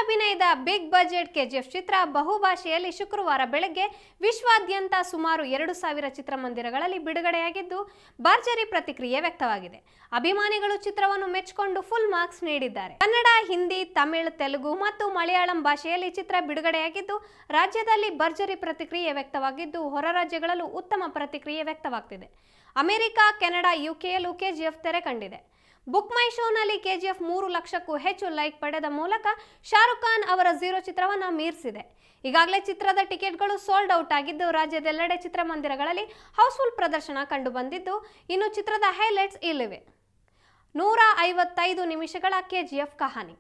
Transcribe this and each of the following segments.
ಅಭಿನಯದ big budget KGF ಚಿತ್ರ ಬಹುಭಾಷೆಯಲ್ಲಿ ಶುಕ್ರವಾರ ಬೆಳಗ್ಗೆ ವಿಶ್ವಾದ್ಯಂತ ಸುಮಾರು 2000 ಚಿತ್ರಮಂದಿರಗಳಲ್ಲಿ ಬಿಡುಗಡೆಯಾಗಿದ್ದು ಭರ್ಜರಿ ಪ್ರತಿಕ್ರಿಯೆ ವ್ಯಕ್ತವಾಗಿದೆ. ಅಭಿಮಾನಿಗಳು ಚಿತ್ರವನ್ನು ಮೆಚ್ಚಿಕೊಂಡು ಫುಲ್ ಮಾರ್ಕ್ಸ್ ನೀಡಿದ್ದಾರೆ. ಕನ್ನಡ, ಹಿಂದಿ, ತಮಿಳು, ತೆಲುಗು ಮತ್ತು ಮಲಯಾಳಂ ಭಾಷೆಯಲ್ಲಿ ಚಿತ್ರ ಬಿಡುಗಡೆಯಾಗಿದ್ದು ರಾಜ್ಯದಲ್ಲಿ ಭರ್ಜರಿ ಪ್ರತಿಕ್ರಿಯೆ ವ್ಯಕ್ತವಾಗಿದ್ದು ಹೊರ ರಾಜ್ಯಗಳಲ್ಲೂ ಉತ್ತಮ ಪ್ರತಿಕ್ರಿಯೆ ವ್ಯಕ್ತವಾಗ್ತಿದೆ. ಅಮೆರಿಕ, ಕೆನಡಾ, ಯುಕೆಯಲ್ಲೂ ಕೆಜಿಎಫ್ ತೆರೆ ಕಂಡಿದೆ. ಬುಕ್ ಮೈ ಶೋನಲ್ಲಿ ಕೆಜಿಎಫ್ 3 ಲಕ್ಷಕ್ಕೂ ಹೆಚ್ಚು ಲೈಕ್ ಪಡೆದ ಮೂಲಕ ಶಾರುಖ್ ಖಾನ್ ಅವರ ಝೀರೋ ಚಿತ್ರವನ್ನು ಮೀರಿಸಿದೆ. ಈಗಾಗಲೇ ಚಿತ್ರದ ಟಿಕೆಟ್ಗಳು ಸೋಲ್ಡ್ ಔಟ್ ಆಗಿದ್ದು ರಾಜ್ಯದೆಲ್ಲೆಡೆ ಚಿತ್ರಮಂದಿರಗಳಲ್ಲಿ ಹೌಸ್ಫುಲ್ ಪ್ರದರ್ಶನ ಕಂಡು ಬಂದಿದ್ದು ಇನ್ನು ಚಿತ್ರದ ಹೈಲೈಟ್ಸ್ ಇಲ್ಲಿವೆ. 155 ನಿಮಿಷಗಳ ಕೆಜಿಎಫ್ ಕಹಾನಿ.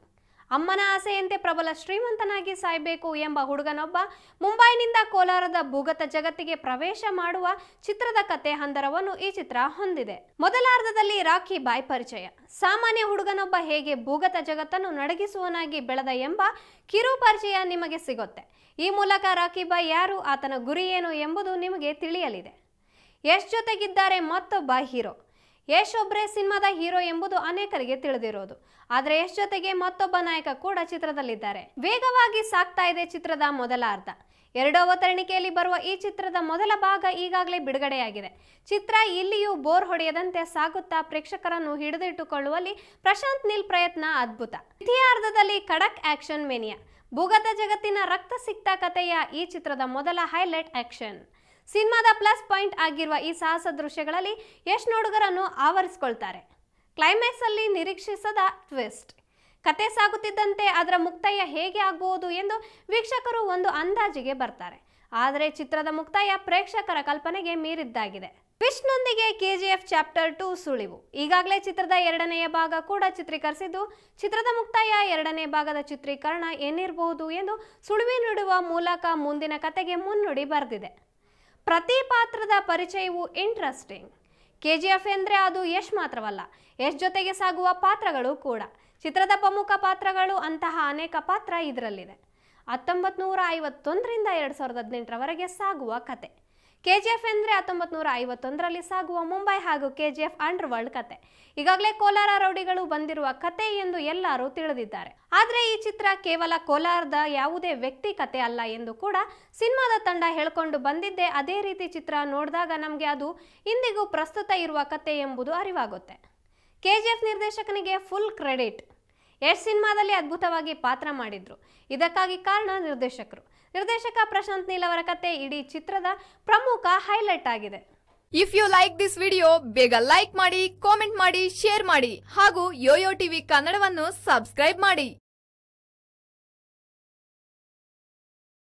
ಅಮ್ಮನ ಆಸೆಯಂತೆ ಪ್ರಬಲ ಶ್ರೀಮಂತನಾಗಿ ಸಾಯಬೇಕು ಎಂಬ ಹುಡುಗನೊಬ್ಬ ಮುಂಬೈನಿಂದ ಕೋಲಾರದ ಭೂಗತ ಜಗತ್ತಿಗೆ ಪ್ರವೇಶ ಮಾಡುವ ಚಿತ್ರದ ಕತೆ ಹಂದರವನ್ನು ಈ ಚಿತ್ರ ಹೊಂದಿದೆ. ಮೊದಲಾರ್ಧದಲ್ಲಿ ರಾಖಿ ಬಾಯ್ ಪರಿಚಯ. ಸಾಮಾನ್ಯ ಹುಡುಗನೊಬ್ಬ ಹೇಗೆ ಭೂಗತ ಜಗತ್ತನ್ನು ನಡಗಿಸುವನಾಗಿ ಬೆಳೆದ ಎಂಬ ಕಿರು ಪರಿಚಯ ನಿಮಗೆ ಸಿಗುತ್ತೆ. ಈ ಮೂಲಕ ರಾಖಿ ಬಾಯ್ ಯಾರು, ಆತನ ಗುರಿ ಏನು ಎಂಬುದು ನಿಮಗೆ ತಿಳಿಯಲಿದೆ. ಯಶ್ ಜೊತೆಗಿದ್ದಾರೆ ಮತ್ತೊಬ್ಬ ಹೀರೋ. ಯಶ್ ಒಬ್ಬರೇ ಸಿನಿಮಾದ ಹೀರೋ ಎಂಬುದು ಅನೇಕರಿಗೆ ತಿಳಿದಿರೋದು. ಆದರೆ ಯಶ್ ಜೊತೆಗೆ ಮತ್ತೊಬ್ಬ ನಾಯಕ ಕೂಡ ಚಿತ್ರದಲ್ಲಿದ್ದಾರೆ. ವೇಗವಾಗಿ ಸಾಗ್ತಾ ಇದೆ ಚಿತ್ರದ ಮೊದಲ ಅರ್ಧ. 2 ಅವತರಣಿಕೆಯಲ್ಲಿ ಬರುವ ಈ ಚಿತ್ರದ ಮೊದಲ ಭಾಗ ಈಗಾಗಲೇ ಬಿಡುಗಡೆಯಾಗಿದೆ. ಚಿತ್ರ ಇಲ್ಲಿಯೂ ಬೋರ್ ಹೊಡೆಯದಂತೆ ಸಾಗುತ್ತಾ ಪ್ರೇಕ್ಷಕರನ್ನು ಹಿಡಿದಿಟ್ಟುಕೊಳ್ಳುವಲ್ಲಿ ಪ್ರಶಾಂತ್ ನೀಲ್ ಪ್ರಯತ್ನ ಅದ್ಭುತ. ದ್ವಿತೀಯಾರ್ಧದಲ್ಲಿ ಖಡಕ್ ಆಕ್ಷನ್ ಮೇನಿಯಾ. ಭೂಗತ ಜಗತ್ತಿನ ರಕ್ತಸಿಕ್ತ ಕಥೆಯ ಈ ಚಿತ್ರದ ಮೊದಲ ಹೈಲೈಟ್ ಆಕ್ಷನ್. ಸಿನಿಮಾದ ಪ್ಲಸ್ ಪಾಯಿಂಟ್ ಆಗಿರುವ ಈ ಸಾಹಸ ದೃಶ್ಯಗಳಲ್ಲಿ ಯಶ್ ನೋಡುಗರನ್ನು ಆವರಿಸಿಕೊಳ್ತಾರೆ. ಕ್ಲೈಮ್ಯಾಕ್ಸ್ ಅಲ್ಲಿ ನಿರೀಕ್ಷಿಸದ ಟ್ವಿಸ್ಟ್. ಕತೆ ಸಾಗುತ್ತಿದ್ದಂತೆ ಅದರ ಮುಕ್ತಾಯ ಹೇಗೆ ಆಗಬಹುದು ಎಂದು ವೀಕ್ಷಕರು ಒಂದು ಅಂದಾಜಿಗೆ ಬರ್ತಾರೆ. ಆದರೆ ಚಿತ್ರದ ಮುಕ್ತಾಯ ಪ್ರೇಕ್ಷಕರ ಕಲ್ಪನೆಗೆ ಮೀರಿದ್ದಾಗಿದೆ. ಟ್ವಿಸ್ಟ್ನೊಂದಿಗೆ ಕೆಜಿಎಫ್ ಚಾಪ್ಟರ್ 2 ಸುಳಿವು. ಈಗಾಗಲೇ ಚಿತ್ರದ 2ನೇ ಭಾಗ ಕೂಡ ಚಿತ್ರೀಕರಿಸಿದ್ದು ಚಿತ್ರದ ಮುಕ್ತಾಯ 2ನೇ ಭಾಗದ ಚಿತ್ರೀಕರಣ ಏನಿರಬಹುದು ಎಂದು ಸುಳಿವು ನೀಡುವ ಮೂಲಕ ಮುಂದಿನ ಕತೆಗೆ ಮುನ್ನುಡಿ ಬರೆದಿದೆ. ಪ್ರತಿ ಪಾತ್ರದ ಪರಿಚಯವು ಇಂಟ್ರೆಸ್ಟಿಂಗ್. ಕೆಜಿಎಫ್ ಎಂದರೆ ಅದು ಯಶ್ ಮಾತ್ರವಲ್ಲ, ಯಶ್ ಜೊತೆಗೆ ಸಾಗುವ ಪಾತ್ರಗಳು ಕೂಡ. ಚಿತ್ರದ ಪ್ರಮುಖ ಪಾತ್ರಗಳು ಅಂತಹ ಅನೇಕ ಪಾತ್ರ ಇದರಲ್ಲಿದೆ. 1951ರಿಂದ 2018ರವರೆಗೆ ಸಾಗುವ ಕತೆ. ಕೆಜಿಎಫ್ ಎಂದರೆ 1951ರಲ್ಲಿ ಸಾಗುವ ಮುಂಬೈ ಹಾಗೂ ಕೆಜಿಎಫ್ ಅಂಡರ್ ವರ್ಲ್ಡ್ ಕತೆ. ಈಗಾಗಲೇ ಕೋಲಾರ ರೌಡಿಗಳು ಬಂದಿರುವ ಕತೆ ಎಂದು ಎಲ್ಲರೂ ತಿಳಿದಿದ್ದಾರೆ. ಆದರೆ ಈ ಚಿತ್ರ ಕೇವಲ ಕೋಲಾರದ ಯಾವುದೇ ವ್ಯಕ್ತಿ ಕತೆ ಅಲ್ಲ ಎಂದು ಕೂಡ ಸಿನಿಮಾದ ತಂಡ ಹೇಳಿಕೊಂಡು ಬಂದಿದ್ದೆ. ಅದೇ ರೀತಿ ಚಿತ್ರ ನೋಡಿದಾಗ ನಮಗೆ ಅದು ಇಂದಿಗೂ ಪ್ರಸ್ತುತ ಇರುವ ಕತೆ ಎಂಬುದು ಅರಿವಾಗುತ್ತೆ. ಕೆಜಿಎಫ್ ನಿರ್ದೇಶಕನಿಗೆ ಫುಲ್ ಕ್ರೆಡಿಟ್. ಯಶ್ ಸಿನಿಮಾದಲ್ಲಿ ಅದ್ಭುತವಾಗಿ ಪಾತ್ರ ಮಾಡಿದ್ರು. ಇದಕ್ಕಾಗಿ ಕಾರಣ ನಿರ್ದೇಶಕ ಪ್ರಶಾಂತ್ ನೀಲ್ ಅವರ ಕತೆ ಇಡೀ ಚಿತ್ರದ ಪ್ರಮುಖ ಹೈಲೈಟ್ ಆಗಿದೆ. If you like this video ಬೇಗ ಲೈಕ್ ಮಾಡಿ, ಕಾಮೆಂಟ್ ಮಾಡಿ, ಶೇರ್ ಮಾಡಿ ಹಾಗೂ ಯೋಯೋ ಟಿವಿ ಕನ್ನಡವನ್ನು ಸಬ್ಸ್ಕ್ರೈಬ್ ಮಾಡಿ.